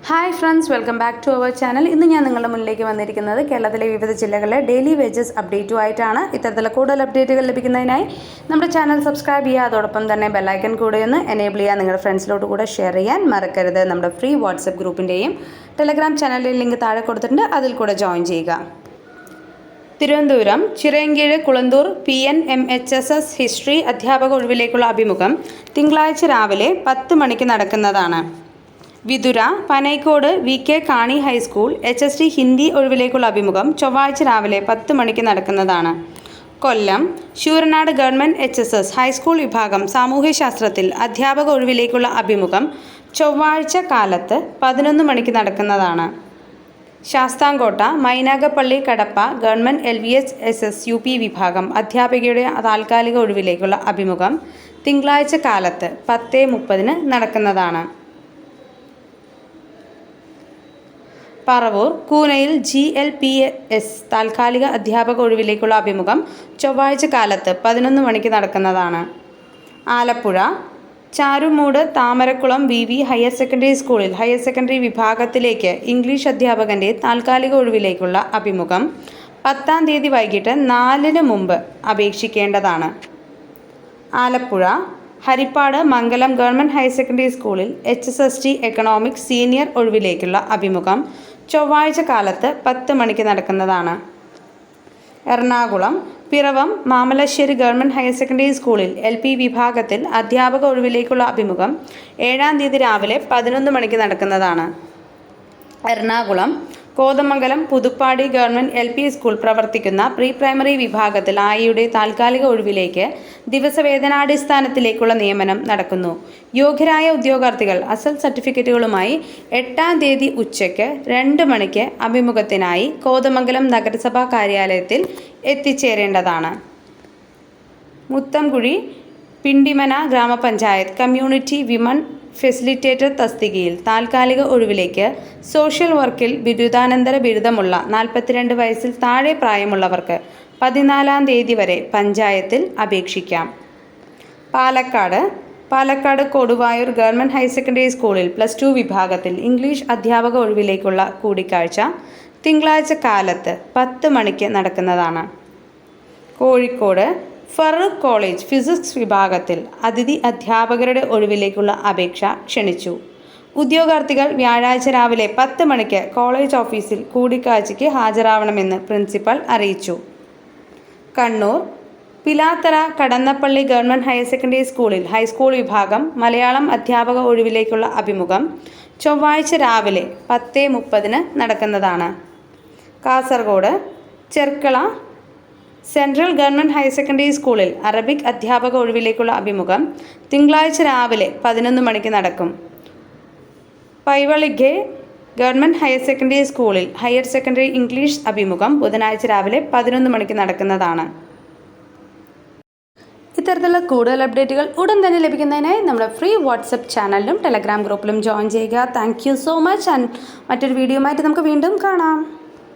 Hi friends, welcome back to our channel. ഇന്ന് ഞാൻ നിങ്ങളുടെ മുന്നിലേക്ക് വന്നിരിക്കുന്നത് കേരളത്തിലെ വിവിധ ജില്ലകളിലെ ഡെയിലി വേജസ് അപ്ഡേറ്റുമായിട്ടാണ്. ഇത്തരത്തിലുള്ള കൂടുതൽ അപ്ഡേറ്റുകൾ ലഭിക്കുന്നതിനായി നമ്മുടെ ചാനൽ സബ്സ്ക്രൈബ് ചെയ്യുക. അതോടൊപ്പം തന്നെ ബെല്ലൈക്കൺ കൂടെ ഒന്ന് എനേബിൾ ചെയ്യുക. നിങ്ങളുടെ ഫ്രണ്ട്സിലോട്ട് കൂടെ ഷെയർ ചെയ്യാൻ മറക്കരുത്. നമ്മുടെ ഫ്രീ വാട്സപ്പ് ഗ്രൂപ്പിൻ്റെയും ടെലഗ്രാം ചാനലിൻ്റെയും ലിങ്ക് താഴെ കൊടുത്തിട്ടുണ്ട്, അതിൽ കൂടെ ജോയിൻ ചെയ്യുക. തിരുവനന്തപുരം ചിറയൻകീഴ് കുളന്തൂർ PNMHSS ഹിസ്റ്ററി അധ്യാപക ഒഴിവിലേക്കുള്ള അഭിമുഖം തിങ്കളാഴ്ച രാവിലെ 10 മണിക്ക് നടക്കുന്നതാണ്. വിതുര പനൈക്കോട് VK കാണി ഹൈസ്കൂൾ HST ഹിന്ദി ഒഴിവിലേക്കുള്ള അഭിമുഖം ചൊവ്വാഴ്ച രാവിലെ 10 മണിക്ക് നടക്കുന്നതാണ്. കൊല്ലം ശൂരനാട് ഗവൺമെൻറ് HSS ഹൈസ്കൂൾ വിഭാഗം സാമൂഹ്യശാസ്ത്രത്തിൽ അധ്യാപക ഒഴിവിലേക്കുള്ള അഭിമുഖം ചൊവ്വാഴ്ച കാലത്ത് 11 മണിക്ക് നടക്കുന്നതാണ്. Sasthamkotta Mynagappally Kadappa government LVHSS UP വിഭാഗം അധ്യാപികയുടെ താൽക്കാലിക ഒഴിവിലേക്കുള്ള അഭിമുഖം തിങ്കളാഴ്ച കാലത്ത് 10:30 നടക്കുന്നതാണ്. പറവൂർ കൂനയിൽ GLPS താൽക്കാലിക അധ്യാപക ഒഴിവിലേക്കുള്ള അഭിമുഖം ചൊവ്വാഴ്ച കാലത്ത് 11 മണിക്ക് നടക്കുന്നതാണ്. Alappuzha Charummood Thamarakulam VV higher secondary സ്കൂളിൽ ഹയർ സെക്കൻഡറി വിഭാഗത്തിലേക്ക് ഇംഗ്ലീഷ് അധ്യാപകൻ്റെ താൽക്കാലിക ഒഴിവിലേക്കുള്ള അഭിമുഖം 10-ാം തീയതി വൈകിട്ട് 4-ന് മുമ്പ് അപേക്ഷിക്കേണ്ടതാണ്. Alappuzha Haripad Mangalam government higher secondary സ്കൂളിൽ HSST എക്കണോമിക്സ് സീനിയർ ഒഴിവിലേക്കുള്ള അഭിമുഖം ചൊവ്വാഴ്ച കാലത്ത് 10 മണിക്ക് നടക്കുന്നതാണ്. Ernakulam Piravom Mamalassery government higher secondary സ്കൂളിൽ LP വിഭാഗത്തിൽ അധ്യാപക ഒഴിവിലേക്കുള്ള അഭിമുഖം 7-ാം തീയതി രാവിലെ 11 മണിക്ക് നടക്കുന്നതാണ്. Ernakulam Kothamangalam Puthuppady government LP school പ്രവർത്തിക്കുന്ന പ്രീ പ്രൈമറി വിഭാഗത്തിൽ ആയിയുടെ താൽക്കാലിക ഒഴിവിലേക്ക് ദിവസവേതനാടിസ്ഥാനത്തിലേക്കുള്ള നിയമനം നടക്കുന്നു. യോഗ്യരായ ഉദ്യോഗാർത്ഥികൾ അസൽ സർട്ടിഫിക്കറ്റുകളുമായി 8-ാം തീയതി ഉച്ചയ്ക്ക് 2 മണിക്ക് അഭിമുഖത്തിനായി കോതമംഗലം നഗരസഭാ കാര്യാലയത്തിൽ എത്തിച്ചേരേണ്ടതാണ്. മുത്തംകുഴി പിണ്ടിമന ഗ്രാമപഞ്ചായത്ത് കമ്മ്യൂണിറ്റി വിമൺ ഫെസിലിറ്റേറ്റർ തസ്തികയിൽ താൽക്കാലിക ഒഴിവിലേക്ക് സോഷ്യൽ വർക്കിൽ ബിരുദാനന്തര ബിരുദമുള്ള 42 വയസ്സിൽ താഴെ പ്രായമുള്ളവർക്ക് 14-ാം തീയതി വരെ പഞ്ചായത്തിൽ അപേക്ഷിക്കാം. Palakkad Koduvayur government higher secondary സ്കൂളിൽ +2 വിഭാഗത്തിൽ ഇംഗ്ലീഷ് അധ്യാപക ഒഴിവിലേക്കുള്ള കൂടിക്കാഴ്ച തിങ്കളാഴ്ച കാലത്ത് 10 മണിക്ക് നടക്കുന്നതാണ്. കോഴിക്കോട് ഫറൂഖ് കോളേജ് ഫിസിക്സ് വിഭാഗത്തിൽ അതിഥി അധ്യാപകരുടെ ഒഴിവിലേക്കുള്ള അപേക്ഷ ക്ഷണിച്ചു. ഉദ്യോഗാർത്ഥികൾ വ്യാഴാഴ്ച രാവിലെ 10 മണിക്ക് കോളേജ് ഓഫീസിൽ കൂടിക്കാഴ്ചയ്ക്ക് ഹാജരാവണമെന്ന് പ്രിൻസിപ്പൽ അറിയിച്ചു. Kannur Pilathara Kadannappally government higher secondary സ്കൂളിൽ ഹൈസ്കൂൾ വിഭാഗം മലയാളം അധ്യാപക ഒഴിവിലേക്കുള്ള അഭിമുഖം ചൊവ്വാഴ്ച രാവിലെ 10:30 നടക്കുന്നതാണ്. Kasaragod Cherkala central government higher secondary സ്കൂളിൽ അറബിക് അധ്യാപക ഒഴിവിലേക്കുള്ള അഭിമുഖം തിങ്കളാഴ്ച രാവിലെ 11 മണിക്ക് നടക്കും. പൈവളിഗെ ഗവൺമെൻറ് ഹയർ സെക്കൻഡറി സ്കൂളിൽ ഹയർ സെക്കൻഡറി ഇംഗ്ലീഷ് അഭിമുഖം ബുധനാഴ്ച രാവിലെ 11 മണിക്ക് നടക്കുന്നതാണ്. ഇത്തരത്തിലുള്ള കൂടുതൽ അപ്ഡേറ്റുകൾ ഉടൻ തന്നെ ലഭിക്കുന്നതിനായി നമ്മുടെ ഫ്രീ വാട്സപ്പ് ചാനലിലും ടെലഗ്രാം ഗ്രൂപ്പിലും ജോയിൻ ചെയ്യുക. Thank you so much. And മറ്റൊരു വീഡിയോയുമായിട്ട് നമുക്ക് വീണ്ടും കാണാം.